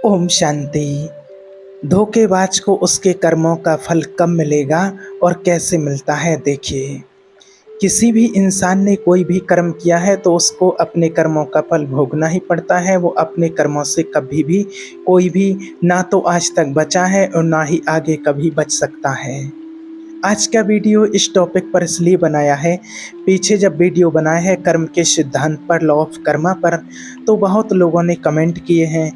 ओम शांति। धोखेबाज को उसके कर्मों का फल कब मिलेगा और कैसे मिलता है? देखिए, किसी भी इंसान ने कोई भी कर्म किया है तो उसको अपने कर्मों का फल भोगना ही पड़ता है। वो अपने कर्मों से कभी भी कोई भी ना तो आज तक बचा है और ना ही आगे कभी बच सकता है। आज का वीडियो इस टॉपिक पर इसलिए बनाया है, पीछे जब वीडियो बनाया है कर्म के सिद्धांत पर, लॉ ऑफ कर्मा पर, तो बहुत लोगों ने कमेंट किए हैं।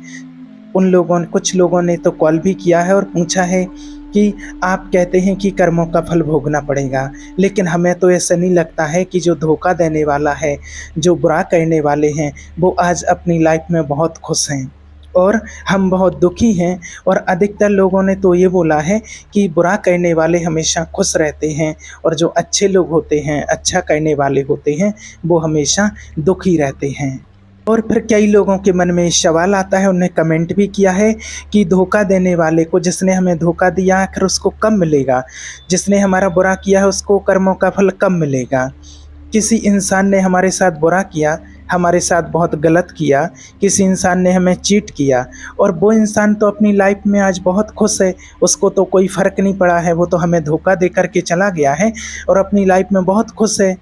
कुछ लोगों ने तो कॉल भी किया है और पूछा है कि आप कहते हैं कि कर्मों का फल भोगना पड़ेगा, लेकिन हमें तो ऐसा नहीं लगता है कि जो धोखा देने वाला है, जो बुरा करने वाले हैं, वो आज अपनी लाइफ में बहुत खुश हैं और हम बहुत दुखी हैं। और अधिकतर लोगों ने तो ये बोला है कि बुरा करने वाले हमेशा खुश रहते हैं और जो अच्छे लोग होते हैं, अच्छा करने वाले होते हैं, वो हमेशा दुखी रहते हैं। और फिर कई लोगों के मन में सवाल आता है, उन्हें कमेंट भी किया है कि धोखा देने वाले को, जिसने हमें धोखा दिया है, आखिर उसको कब मिलेगा? जिसने हमारा बुरा किया है उसको कर्मों का फल कब मिलेगा? किसी इंसान ने हमारे साथ बुरा किया, हमारे साथ बहुत गलत किया, किसी इंसान ने हमें चीट किया और वो इंसान तो अपनी लाइफ में आज बहुत खुश है, उसको तो कोई फ़र्क नहीं पड़ा है, वो तो हमें धोखा दे कर के चला गया है और अपनी लाइफ में बहुत खुश है,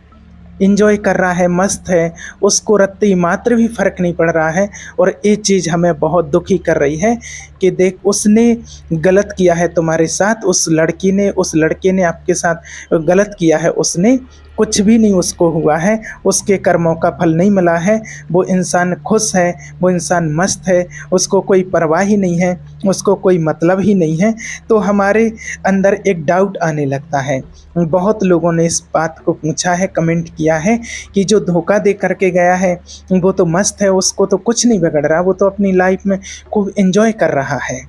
एंजॉय कर रहा है, मस्त है, उसको रत्ती मात्र भी फ़र्क नहीं पड़ रहा है। और ये चीज़ हमें बहुत दुखी कर रही है कि देख, उसने गलत किया है तुम्हारे साथ, उस लड़के ने आपके साथ गलत किया है, उसने कुछ भी नहीं उसको हुआ है, उसके कर्मों का फल नहीं मिला है, वो इंसान खुश है, वो इंसान मस्त है, उसको कोई परवाह ही नहीं है, उसको कोई मतलब ही नहीं है। तो हमारे अंदर एक डाउट आने लगता है। बहुत लोगों ने इस बात को पूछा है, कमेंट किया है कि जो धोखा दे करके गया है वो तो मस्त है, उसको तो कुछ नहीं बिगड़ रहा, वो तो अपनी लाइफ में खूब एंजॉय कर रहा है।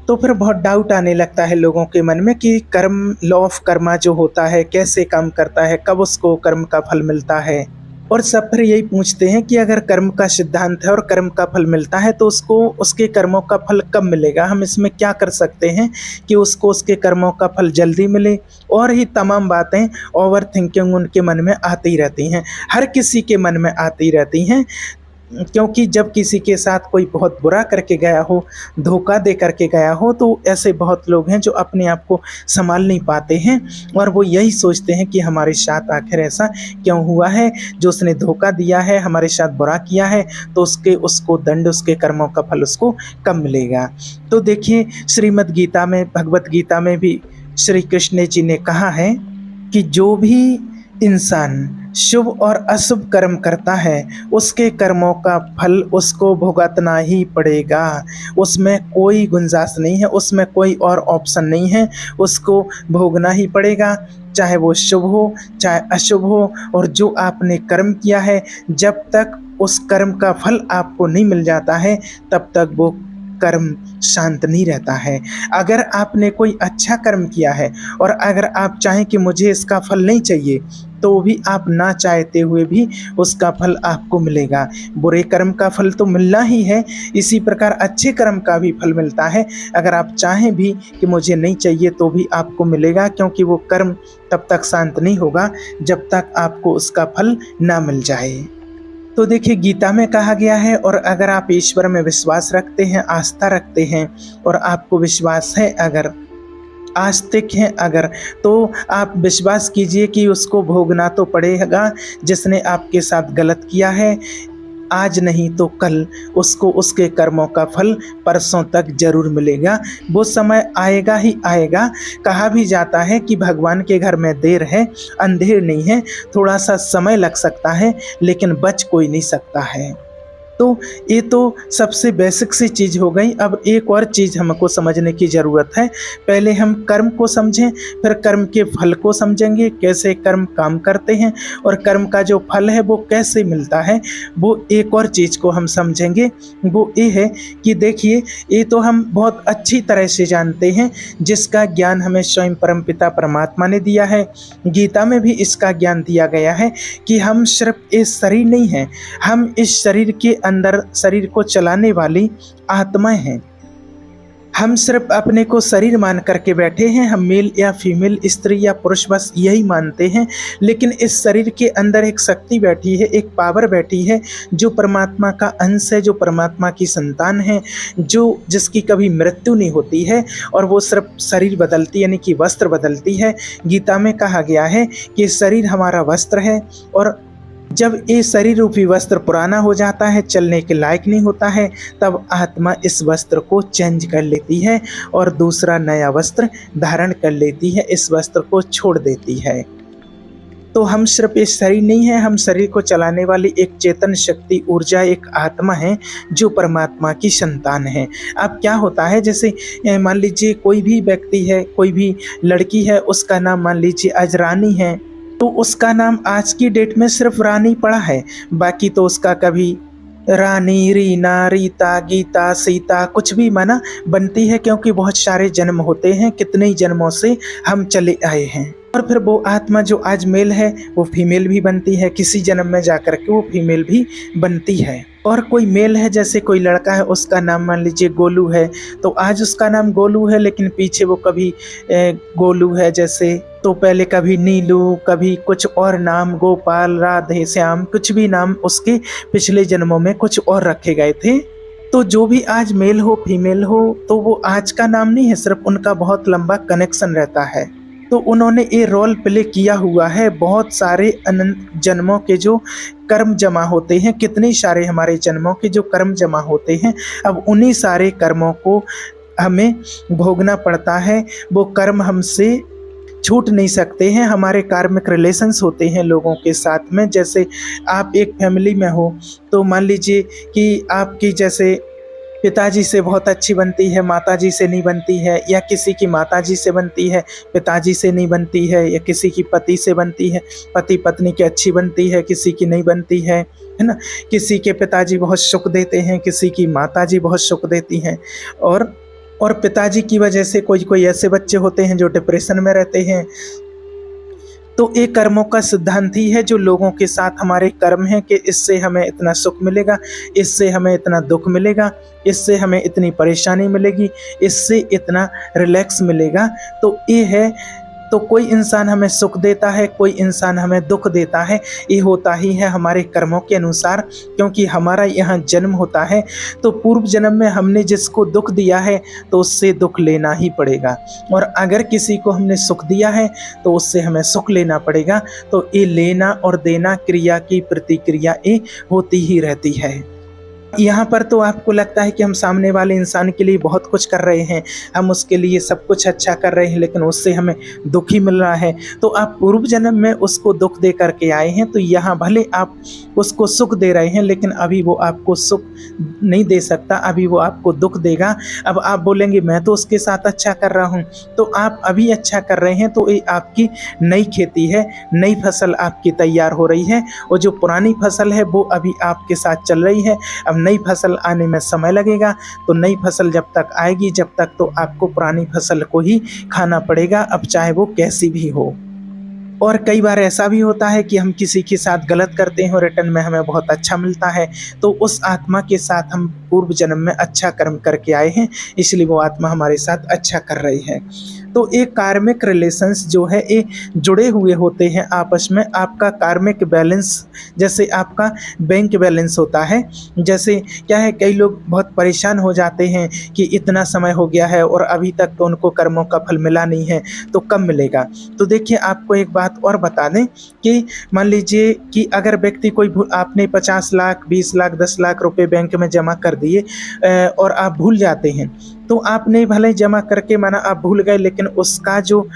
तो फिर बहुत डाउट आने लगता है लोगों के मन में कि कर्म, लॉ ऑफ कर्मा जो होता है, कैसे काम करता है, कब उसको कर्म का फल मिलता है। और सब फिर यही पूछते हैं कि अगर कर्म का सिद्धांत है और कर्म का फल मिलता है तो उसको उसके कर्मों का फल कब मिलेगा, हम इसमें क्या कर सकते हैं कि उसको उसके कर्मों का फल जल्दी मिले। और ही तमाम बातें, ओवर थिंकिंग उनके मन में आती रहती हैं, हर किसी के मन में आती रहती हैं। क्योंकि जब किसी के साथ कोई बहुत बुरा करके गया हो, धोखा दे करके गया हो, तो ऐसे बहुत लोग हैं जो अपने आप को संभाल नहीं पाते हैं और वो यही सोचते हैं कि हमारे साथ आखिर ऐसा क्यों हुआ है, जो उसने धोखा दिया है, हमारे साथ बुरा किया है, तो उसको दंड, उसके कर्मों का फल उसको कब मिलेगा। तो देखिए, श्रीमद् गीता में, भगवत गीता में भी श्री कृष्ण जी ने कहा है कि जो भी इंसान शुभ और अशुभ कर्म करता है, उसके कर्मों का फल उसको भुगतना ही पड़ेगा। उसमें कोई गुंजाइश नहीं है, उसमें कोई और ऑप्शन नहीं है, उसको भोगना ही पड़ेगा, चाहे वो शुभ हो चाहे अशुभ हो। और जो आपने कर्म किया है, जब तक उस कर्म का फल आपको नहीं मिल जाता है, तब तक वो कर्म शांत नहीं रहता है। अगर आपने कोई अच्छा कर्म किया है और अगर आप चाहें कि मुझे इसका फल नहीं चाहिए, तो भी आप ना चाहते हुए भी उसका फल आपको मिलेगा। बुरे कर्म का फल तो मिलना ही है, इसी प्रकार अच्छे कर्म का भी फल मिलता है। अगर आप चाहें भी कि मुझे नहीं चाहिए तो भी आपको मिलेगा, क्योंकि वो कर्म तब तक शांत नहीं होगा जब तक आपको उसका फल ना मिल जाए। तो देखिए, गीता में कहा गया है, और अगर आप ईश्वर में विश्वास रखते हैं, आस्था रखते हैं और आपको विश्वास है, अगर आस्तिक हैं अगर, तो आप विश्वास कीजिए कि उसको भोगना तो पड़ेगा। जिसने आपके साथ गलत किया है, आज नहीं तो कल उसको उसके कर्मों का फल परसों तक जरूर मिलेगा। वो समय आएगा ही आएगा। कहा भी जाता है कि भगवान के घर में देर है, अंधेर नहीं है। थोड़ा सा समय लग सकता है, लेकिन बच कोई नहीं सकता है। तो ये तो सबसे बेसिक सी चीज़ हो गई। अब एक और चीज़ हमको समझने की ज़रूरत है। पहले हम कर्म को समझें, फिर कर्म के फल को समझेंगे, कैसे कर्म काम करते हैं और कर्म का जो फल है वो कैसे मिलता है। वो एक और चीज़ को हम समझेंगे, वो ये है कि देखिए, ये तो हम बहुत अच्छी तरह से जानते हैं, जिसका ज्ञान हमें स्वयं परमपिता परमात्मा ने दिया है। गीता में भी इसका ज्ञान दिया गया है कि हम सिर्फ इस शरीर नहीं हैं, हम इस शरीर के अंदर, शरीर को चलाने वाली आत्माएं हैं। हम सिर्फ अपने को शरीर मान करके बैठे हैं, हम मेल या फीमेल, स्त्री या पुरुष, बस यही मानते हैं। लेकिन इस शरीर के अंदर एक शक्ति बैठी है, एक पावर बैठी है जो परमात्मा का अंश है, जो परमात्मा की संतान है, जो जिसकी कभी मृत्यु नहीं होती है और वो सिर्फ शरीर बदलती यानी कि वस्त्र बदलती है। गीता में कहा गया है कि शरीर हमारा वस्त्र है और जब ये शरीर रूपी वस्त्र पुराना हो जाता है, चलने के लायक नहीं होता है, तब आत्मा इस वस्त्र को चेंज कर लेती है और दूसरा नया वस्त्र धारण कर लेती है, इस वस्त्र को छोड़ देती है। तो हम सिर्फ इस शरीर नहीं है, हम शरीर को चलाने वाली एक चेतन शक्ति, ऊर्जा, एक आत्मा है जो परमात्मा की संतान है। अब क्या होता है, जैसे मान लीजिए कोई भी व्यक्ति है, कोई भी लड़की है, उसका नाम मान लीजिए आज रानी है, तो उसका नाम आज की डेट में सिर्फ रानी पड़ा है, बाकी तो उसका कभी रानी, रीना, रीता, गीता, सीता कुछ भी माना बनती है, क्योंकि बहुत सारे जन्म होते हैं, कितने ही जन्मों से हम चले आए हैं। और फिर वो आत्मा जो आज मेल है वो फीमेल भी बनती है, किसी जन्म में जाकर के वो फीमेल भी बनती है। और कोई मेल है, जैसे कोई लड़का है, उसका नाम मान लीजिए गोलू है, तो आज उसका नाम गोलू है, लेकिन पीछे वो कभी गोलू है जैसे, तो पहले कभी नीलू, कभी कुछ और नाम, गोपाल, राधे, श्याम, कुछ भी नाम उसके पिछले जन्मों में कुछ और रखे गए थे। तो जो भी आज मेल हो फीमेल हो, तो वो आज का नाम नहीं है, सिर्फ उनका बहुत लंबा कनेक्शन रहता है। तो उन्होंने ये रोल प्ले किया हुआ है, बहुत सारे अनंत जन्मों के जो कर्म जमा होते हैं, कितने सारे हमारे जन्मों के जो कर्म जमा होते हैं, अब उन्हीं सारे कर्मों को हमें भोगना पड़ता है। वो कर्म हमसे छूट नहीं सकते हैं। हमारे कार्मिक रिलेशंस होते हैं लोगों के साथ में, जैसे आप एक फैमिली में हो, तो मान लीजिए कि आपकी जैसे पिताजी से बहुत अच्छी बनती है, माताजी से नहीं बनती है, या किसी की माताजी से बनती है, पिताजी से नहीं बनती है, या किसी की पति से बनती है, पति पत्नी की अच्छी बनती है, किसी की नहीं बनती है ना। किसी के पिताजी बहुत सुख देते हैं, किसी की माताजी बहुत सुख देती हैं, और पिताजी की वजह से कोई कोई ऐसे बच्चे होते हैं जो डिप्रेशन में रहते हैं। तो एक कर्मों का सिद्धांत ही है जो लोगों के साथ हमारे कर्म हैं कि इससे हमें इतना सुख मिलेगा, इससे हमें इतना दुख मिलेगा, इससे हमें इतनी परेशानी मिलेगी, इससे इतना रिलैक्स मिलेगा। तो ये है, तो कोई इंसान हमें सुख देता है, कोई इंसान हमें दुख देता है, ये होता ही है हमारे कर्मों के अनुसार। क्योंकि हमारा यहाँ जन्म होता है, तो पूर्व जन्म में हमने जिसको दुख दिया है तो उससे दुख लेना ही पड़ेगा, और अगर किसी को हमने सुख दिया है तो उससे हमें सुख लेना पड़ेगा। तो ये लेना और देना, क्रिया की प्रतिक्रिया ये होती ही रहती है। यहाँ पर तो आपको लगता है कि हम सामने वाले इंसान के लिए बहुत कुछ कर रहे हैं, हम उसके लिए सब कुछ अच्छा कर रहे हैं, लेकिन उससे हमें दुख ही मिल रहा है। तो आप पूर्व जन्म में उसको दुख दे करके आए हैं, तो यहाँ भले आप उसको सुख दे रहे हैं, लेकिन अभी वो आपको सुख नहीं दे सकता, अभी वो आपको दुख देगा। अब आप बोलेंगे मैं तो उसके साथ अच्छा कर रहा हूँ, तो आप अभी अच्छा कर रहे हैं, तो ये आपकी नई खेती है, नई फसल आपकी तैयार हो रही है, और जो पुरानी फसल है वो अभी आपके साथ चल रही है। अब नई फसल आने में समय लगेगा, तो नई फसल जब तक आएगी, जब तक तो आपको पुरानी फसल को ही खाना पड़ेगा, अब चाहे वो कैसी भी हो। और कई बार ऐसा भी होता है कि हम किसी के साथ गलत करते हैं और रिटर्न में हमें बहुत अच्छा मिलता है, तो उस आत्मा के साथ हम पूर्व जन्म में अच्छा कर्म करके आए हैं, इसलिए वो आत्मा हमारे साथ अच्छा कर रही है। तो एक कार्मिक रिलेशंस जो है ये जुड़े हुए होते हैं आपस में। आपका कार्मिक बैलेंस जैसे आपका बैंक बैलेंस होता है, जैसे क्या है, कई लोग बहुत परेशान हो जाते हैं कि इतना समय हो गया है और अभी तक तो उनको कर्मों का फल मिला नहीं है, तो कब मिलेगा। तो देखिए आपको एक बात और बता दें कि मान लीजिए कि अगर व्यक्ति कोई आपने 50 लाख, 20 लाख, 10 लाख रुपए बैंक में जमा कर दिए और आप भूल जाते हैं, तो आपने भले जमा करके माना आप भूल गए, लेकिन उसका जो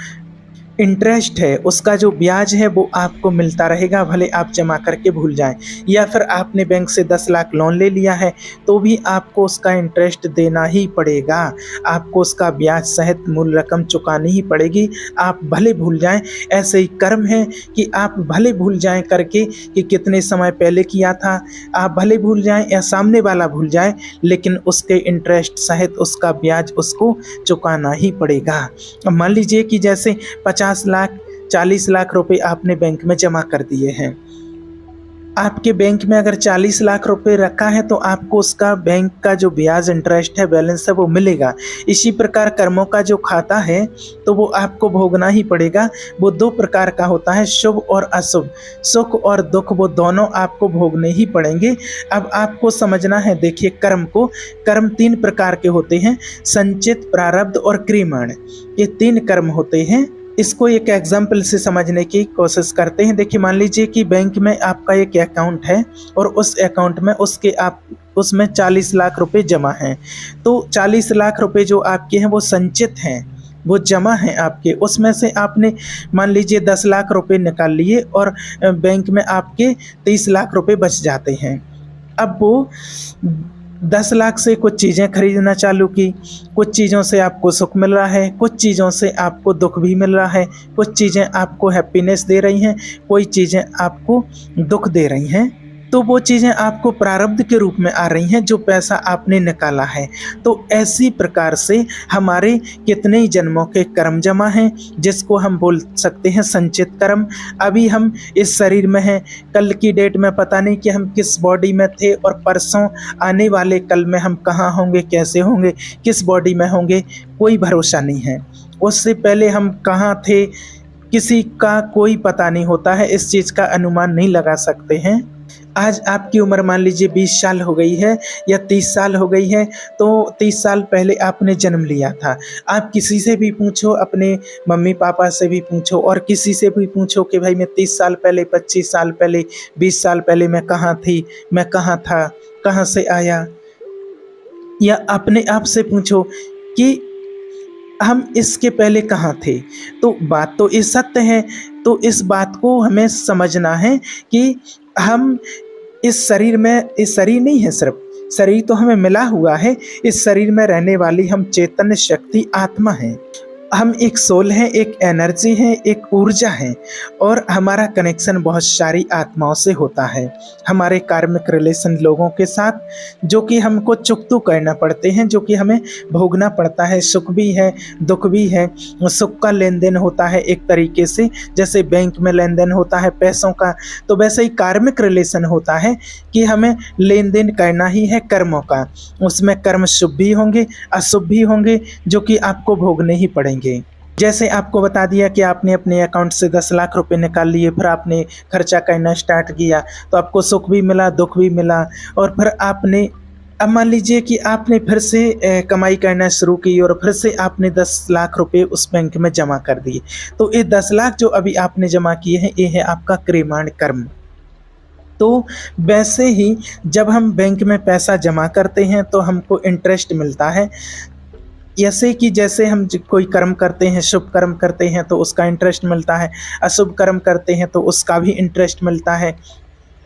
इंटरेस्ट है, उसका जो ब्याज है वो आपको मिलता रहेगा, भले आप जमा करके भूल जाएं। या फिर आपने बैंक से 10 लाख लोन ले लिया है, तो भी आपको उसका इंटरेस्ट देना ही पड़ेगा, आपको उसका ब्याज सहित मूल रकम चुकानी ही पड़ेगी, आप भले भूल जाएं। ऐसे ही कर्म है कि आप भले भूल जाएं करके कि कितने समय पहले किया था, आप भले भूल जाएं या सामने वाला भूल जाए, लेकिन उसके इंटरेस्ट सहित उसका ब्याज उसको चुकाना ही पड़ेगा। अब मान लीजिए कि जैसे 50 लाख, 40 लाख रुपए आपने बैंक में जमा कर दिए हैं, आपके बैंक में अगर 40 लाख रुपए रखा है तो आपको उसका बैंक का जो ब्याज इंटरेस्ट है, बैलेंस है, वो मिलेगा। इसी प्रकार कर्मों का जो खाता है तो वो आपको भोगना ही पड़ेगा। वो 2 प्रकार का होता है, शुभ और अशुभ। सुख और दुख वो दोनों आपको भोगने ही पड़ेंगे। अब आपको समझना है, देखिए कर्म को, कर्म 3 प्रकार के होते हैं, संचित, प्रारब्ध और क्रियमाण। ये 3 कर्म होते हैं। इसको एक एग्जाम्पल से समझने की कोशिश करते हैं। देखिए मान लीजिए कि बैंक में आपका एक अकाउंट है और उस अकाउंट में उसमें 40 लाख रुपए जमा हैं। तो 40 लाख रुपए जो आपके हैं वो संचित हैं, वो जमा हैं आपके। उसमें से आपने मान लीजिए 10 लाख रुपए निकाल लिए और बैंक में आपके 30 लाख रुपए बच जाते हैं। अब वो 10 लाख से कुछ चीज़ें खरीदना चालू की। कुछ चीज़ों से आपको सुख मिल रहा है, कुछ चीज़ों से आपको दुख भी मिल रहा है। कुछ चीज़ें आपको हैप्पीनेस दे रही हैं, कोई चीज़ें आपको दुख दे रही हैं। तो वो चीज़ें आपको प्रारब्ध के रूप में आ रही हैं, जो पैसा आपने निकाला है। तो ऐसी प्रकार से हमारे कितने ही जन्मों के कर्म जमा हैं, जिसको हम बोल सकते हैं संचित कर्म। अभी हम इस शरीर में हैं, कल की डेट में पता नहीं कि हम किस बॉडी में थे और परसों आने वाले कल में हम कहाँ होंगे, कैसे होंगे, किस बॉडी में होंगे, कोई भरोसा नहीं है। उससे पहले हम कहाँ थे किसी का कोई पता नहीं होता है, इस चीज़ का अनुमान नहीं लगा सकते हैं। आज आपकी उम्र मान लीजिए 20 साल हो गई है या 30 साल हो गई है, तो 30 साल पहले आपने जन्म लिया था। आप किसी से भी पूछो, अपने मम्मी पापा से भी पूछो और किसी से भी पूछो कि भाई मैं 30 साल पहले, 25 साल पहले, 20 साल पहले मैं कहाँ थी, मैं कहाँ था, कहाँ से आया। या अपने आप से पूछो कि हम इसके पहले कहाँ थे। तो बात तो ये सत्य है। तो इस बात को हमें समझना है कि हम इस शरीर में, इस शरीर नहीं है सिर्फ, शरीर तो हमें मिला हुआ है, इस शरीर में रहने वाली हम चैतन्य शक्ति आत्मा हैं। हम एक सोल हैं, एक एनर्जी है, एक ऊर्जा है और हमारा कनेक्शन बहुत सारी आत्माओं से होता है। हमारे कार्मिक रिलेशन लोगों के साथ, जो कि हमको चुकतू करना पड़ते हैं, जो कि हमें भोगना पड़ता है। सुख भी है, दुख भी है। सुख का लेन देन होता है एक तरीके से, जैसे बैंक में लेन देन होता है पैसों का, तो वैसे ही कार्मिक रिलेशन होता है कि हमें लेन देन करना ही है कर्मों का। उसमें कर्म शुभ भी होंगे, अशुभ भी होंगे, जो कि आपको भोगने ही पड़ेंगे। जैसे आपको बता दिया कि आपने अपने अकाउंट से 10 लाख रुपए निकाल लिए, फिर आपने खर्चा करना स्टार्ट किया, तो आपको सुख भी मिला, दुख भी मिला। और फिर आपने, अब मान लीजिए कि आपने फिर से कमाई करना शुरू की और फिर से आपने 10 लाख रुपए उस बैंक में जमा कर दिए। तो ये 10 लाख जो अभी आपने जमा किए हैं, ये है आपका क्रियमाण कर्म। तो वैसे ही जब हम बैंक में पैसा जमा करते हैं तो हमको इंटरेस्ट मिलता है। ऐसे कि जैसे हम कोई कर्म करते हैं, शुभ कर्म करते हैं तो उसका इंटरेस्ट मिलता है, अशुभ कर्म करते हैं तो उसका भी इंटरेस्ट मिलता है।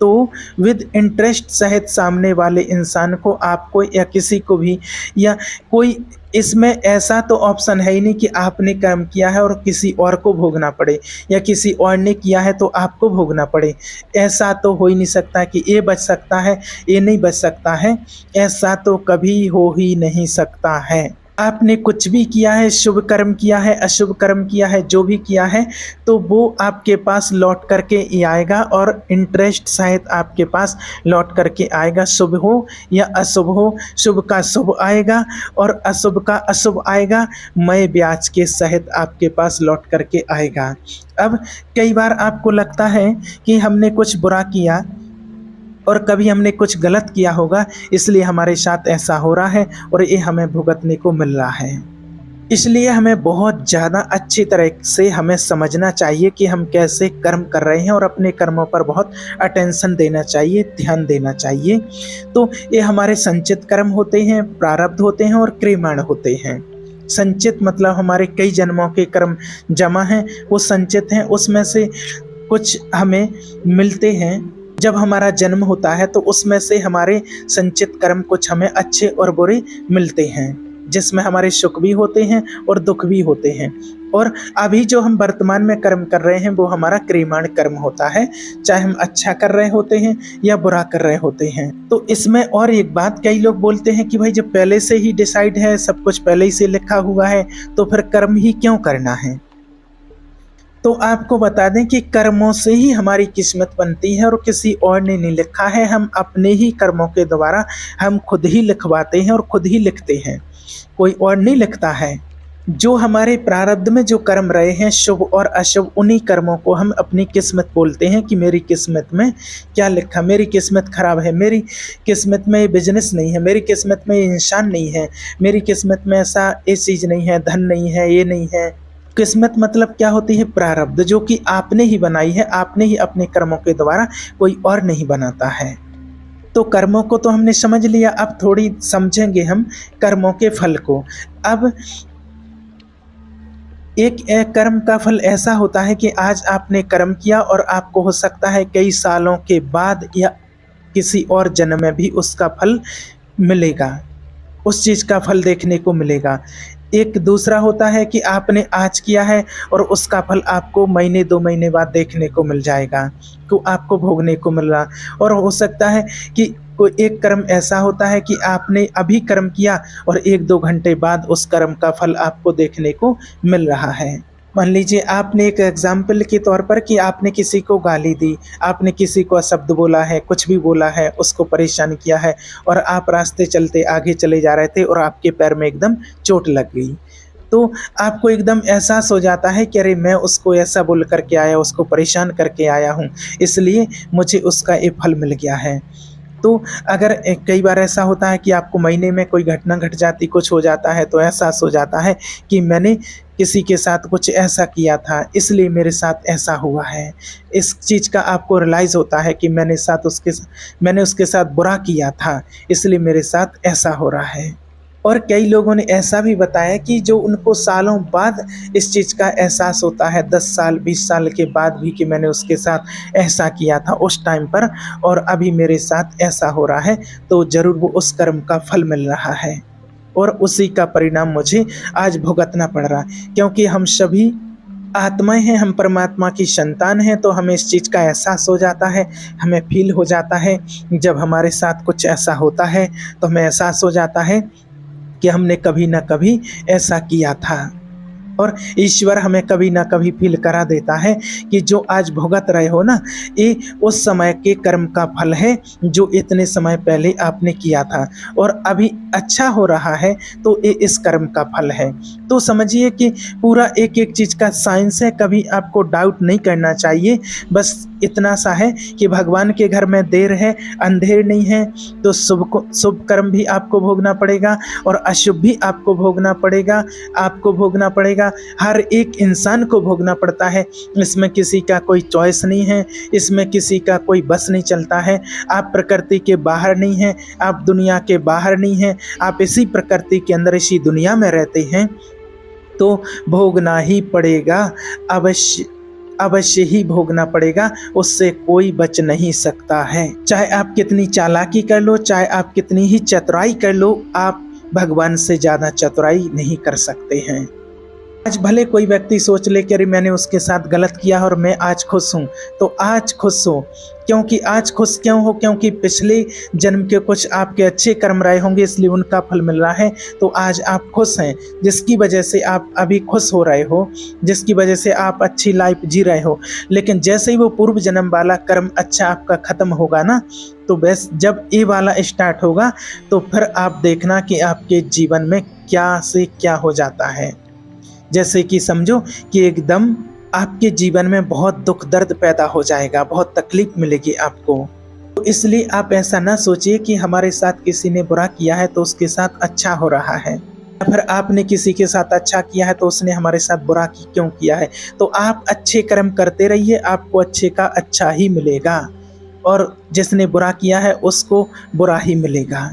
तो विद इंटरेस्ट सहित सामने वाले इंसान को, आपको या किसी को भी, या कोई इसमें ऐसा तो ऑप्शन है ही नहीं कि आपने कर्म किया है और किसी और को भोगना पड़े, या किसी और ने किया है तो आपको भोगना पड़े। ऐसा तो हो ही नहीं सकता कि ये बच सकता है, ये नहीं बच सकता है। ऐसा तो कभी हो ही नहीं सकता है। आपने कुछ भी किया है, शुभ कर्म किया है, अशुभ कर्म किया है, जो भी किया है, तो वो आपके पास लौट करके ही आएगा और इंटरेस्ट सहित आपके पास लौट करके आएगा। शुभ हो या अशुभ हो, शुभ का शुभ आएगा और अशुभ का अशुभ आएगा, मय ब्याज के सहित आपके पास लौट करके आएगा। अब कई बार आपको लगता है कि हमने कुछ बुरा किया और कभी हमने कुछ गलत किया होगा, इसलिए हमारे साथ ऐसा हो रहा है और ये हमें भुगतने को मिल रहा है। इसलिए हमें बहुत ज़्यादा अच्छी तरह से हमें समझना चाहिए कि हम कैसे कर्म कर रहे हैं और अपने कर्मों पर बहुत अटेंशन देना चाहिए, ध्यान देना चाहिए। तो ये हमारे संचित कर्म होते हैं, प्रारब्ध होते हैं और क्रियमाण होते हैं। संचित मतलब हमारे कई जन्मों के कर्म जमा हैं, वो संचित हैं। उसमें से कुछ हमें मिलते हैं जब हमारा जन्म होता है, तो उसमें से हमारे संचित कर्म कुछ हमें अच्छे और बुरे मिलते हैं, जिसमें हमारे सुख भी होते हैं और दुख भी होते हैं। और अभी जो हम वर्तमान में कर्म कर रहे हैं वो हमारा क्रियमाण कर्म होता है, चाहे हम अच्छा कर रहे होते हैं या बुरा कर रहे होते हैं। तो इसमें और एक बात, कई लोग बोलते हैं कि भाई जब पहले से ही डिसाइड है, सब कुछ पहले ही से लिखा हुआ है, तो फिर कर्म ही क्यों करना है। तो आपको बता दें कि कर्मों से ही हमारी किस्मत बनती है और किसी और ने नहीं लिखा है। हम अपने ही कर्मों के द्वारा हम खुद ही लिखवाते हैं और खुद ही लिखते हैं, कोई और नहीं लिखता है। जो हमारे प्रारब्ध में जो कर्म रहे हैं शुभ और अशुभ, उन्हीं कर्मों को हम अपनी किस्मत बोलते हैं कि मेरी किस्मत में क्या लिखा। मेरी किस्मत खराब है, मेरी किस्मत में ये बिजनेस नहीं है, मेरी किस्मत में ये इंसान नहीं है, मेरी किस्मत में ऐसा ये चीज़ नहीं है, धन नहीं है, ये नहीं है। किस्मत मतलब क्या होती है? प्रारब्ध, जो कि आपने ही बनाई है, आपने ही अपने कर्मों के द्वारा, कोई और नहीं बनाता है। तो कर्मों को तो हमने समझ लिया, अब थोड़ी समझेंगे हम कर्मों के फल को। अब एक कर्म का फल ऐसा होता है कि आज आपने कर्म किया और आपको हो सकता है कई सालों के बाद या किसी और जन्म में भी उसका फल मिलेगा, उस चीज़ का फल देखने को मिलेगा। एक दूसरा होता है कि आपने आज किया है और उसका फल आपको महीने 2 महीने बाद देखने को मिल जाएगा, तो आपको भोगने को मिल रहा। और हो सकता है कि कोई एक कर्म ऐसा होता है कि आपने अभी कर्म किया और 1-2 घंटे बाद उस कर्म का फल आपको देखने को मिल रहा है। मान लीजिए आपने एक एग्जाम्पल के तौर पर कि आपने किसी को गाली दी, आपने किसी को शब्द बोला है, कुछ भी बोला है, उसको परेशान किया है और आप रास्ते चलते आगे चले जा रहे थे और आपके पैर में एकदम चोट लग गई। तो आपको एकदम एहसास हो जाता है कि अरे मैं उसको ऐसा बोल करके आया, उसको परेशान करके आया हूँ, इसलिए मुझे उसका ये फल मिल गया है। तो अगर कई बार ऐसा होता है कि आपको महीने में कोई घटना घट जाती, कुछ हो जाता है, तो एहसास हो जाता है कि मैंने किसी के साथ कुछ ऐसा किया था, इसलिए मेरे साथ ऐसा हुआ है। इस चीज़ का आपको रियलाइज़ होता है कि मैंने उसके साथ बुरा किया था, इसलिए मेरे साथ ऐसा हो रहा है। और कई लोगों ने ऐसा भी बताया कि जो उनको सालों बाद इस चीज़ का एहसास होता है, 10 साल 20 साल के बाद भी, कि मैंने उसके साथ ऐसा किया था उस टाइम पर और अभी मेरे साथ ऐसा हो रहा है, तो ज़रूर वो उस कर्म का फल मिल रहा है और उसी का परिणाम मुझे आज भुगतना पड़ रहा है। क्योंकि हम सभी आत्माएं हैं, हम परमात्मा की संतान हैं, तो हमें इस चीज़ का एहसास हो जाता है, हमें फील हो जाता है। जब हमारे साथ कुछ ऐसा होता है तो हमें एहसास हो जाता है कि हमने कभी ना कभी ऐसा किया था। और ईश्वर हमें कभी ना कभी फील करा देता है कि जो आज भुगत रहे हो ना, ये उस समय के कर्म का फल है जो इतने समय पहले आपने किया था और अभी अच्छा हो रहा है, तो ये इस कर्म का फल है। तो समझिए कि पूरा एक एक चीज़ का साइंस है, कभी आपको डाउट नहीं करना चाहिए। बस इतना सा है कि भगवान के घर में देर है, अंधेर नहीं है, तो शुभ कर्म भी आपको भोगना पड़ेगा और अशुभ भी आपको भोगना पड़ेगा। हर एक इंसान को भोगना पड़ता है, इसमें किसी का कोई चॉइस नहीं है, इसमें किसी का कोई बस नहीं चलता है। आप प्रकृति के बाहर नहीं हैं, आप दुनिया के बाहर नहीं हैं, आप इसी प्रकृति के अंदर, इसी दुनिया में रहते हैं, तो भोगना ही पड़ेगा, अवश्य ही भोगना पड़ेगा, उससे कोई बच नहीं सकता है। चाहे आप कितनी चालाकी कर लो, चाहे आप कितनी ही चतुराई कर लो, आप भगवान से ज़्यादा चतुराई नहीं कर सकते हैं। आज भले कोई व्यक्ति सोच ले कि अरे मैंने उसके साथ गलत किया और मैं आज खुश हूँ, तो आज खुश हो। क्योंकि आज खुश क्यों हो? क्योंकि पिछले जन्म के कुछ आपके अच्छे कर्म रहे होंगे, इसलिए उनका फल मिल रहा है, तो आज आप खुश हैं, जिसकी वजह से आप अभी खुश हो रहे हो, जिसकी वजह से आप अच्छी लाइफ जी रहे हो। लेकिन जैसे ही वो पूर्व जन्म वाला कर्म अच्छा आपका ख़त्म होगा ना, तो बस जब ये वाला स्टार्ट होगा, तो फिर आप देखना कि आपके जीवन में क्या से क्या हो जाता है। जैसे कि समझो कि एकदम आपके जीवन में बहुत दुख दर्द पैदा हो जाएगा, बहुत तकलीफ मिलेगी आपको। तो इसलिए आप ऐसा ना सोचिए कि हमारे साथ किसी ने बुरा किया है तो उसके साथ अच्छा हो रहा है, या फिर आपने किसी के साथ अच्छा किया है तो उसने हमारे साथ बुरा क्यों किया है। तो आप अच्छे कर्म करते रहिए, आपको अच्छे का अच्छा ही मिलेगा और जिसने बुरा किया है उसको बुरा ही मिलेगा।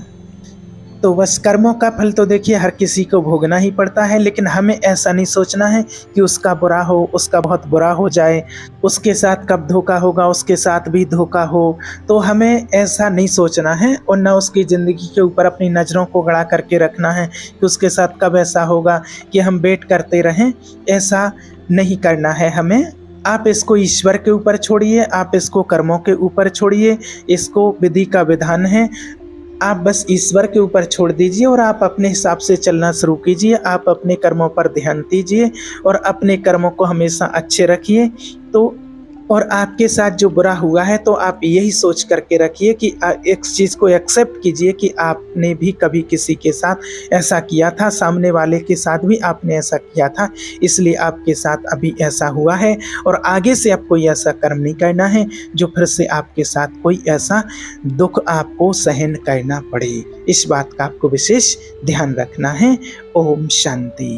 तो बस कर्मों का फल तो देखिए हर किसी को भोगना ही पड़ता है, लेकिन हमें ऐसा नहीं सोचना है कि उसका बुरा हो, उसका बहुत बुरा हो जाए, उसके साथ कब धोखा होगा, उसके साथ भी धोखा हो। तो हमें ऐसा नहीं सोचना है और ना उसकी ज़िंदगी के ऊपर अपनी नज़रों को गड़ा करके रखना है कि उसके साथ कब ऐसा होगा कि हम वेट करते रहें। ऐसा नहीं करना है हमें। आप इसको ईश्वर के ऊपर छोड़िए, आप इसको कर्मों के ऊपर छोड़िए, इसको विधि का विधान है, आप बस ईश्वर के ऊपर छोड़ दीजिए और आप अपने हिसाब से चलना शुरू कीजिए। आप अपने कर्मों पर ध्यान दीजिए और अपने कर्मों को हमेशा अच्छे रखिए। तो और आपके साथ जो बुरा हुआ है तो आप यही सोच करके रखिए कि एक चीज़ को एक्सेप्ट कीजिए कि आपने भी कभी किसी के साथ ऐसा किया था, सामने वाले के साथ भी आपने ऐसा किया था, इसलिए आपके साथ अभी ऐसा हुआ है और आगे से आप कोई ऐसा कर्म नहीं करना है जो फिर से आपके साथ कोई ऐसा दुख आपको सहन करना पड़े। इस बात का आपको विशेष ध्यान रखना है। ओम शांति।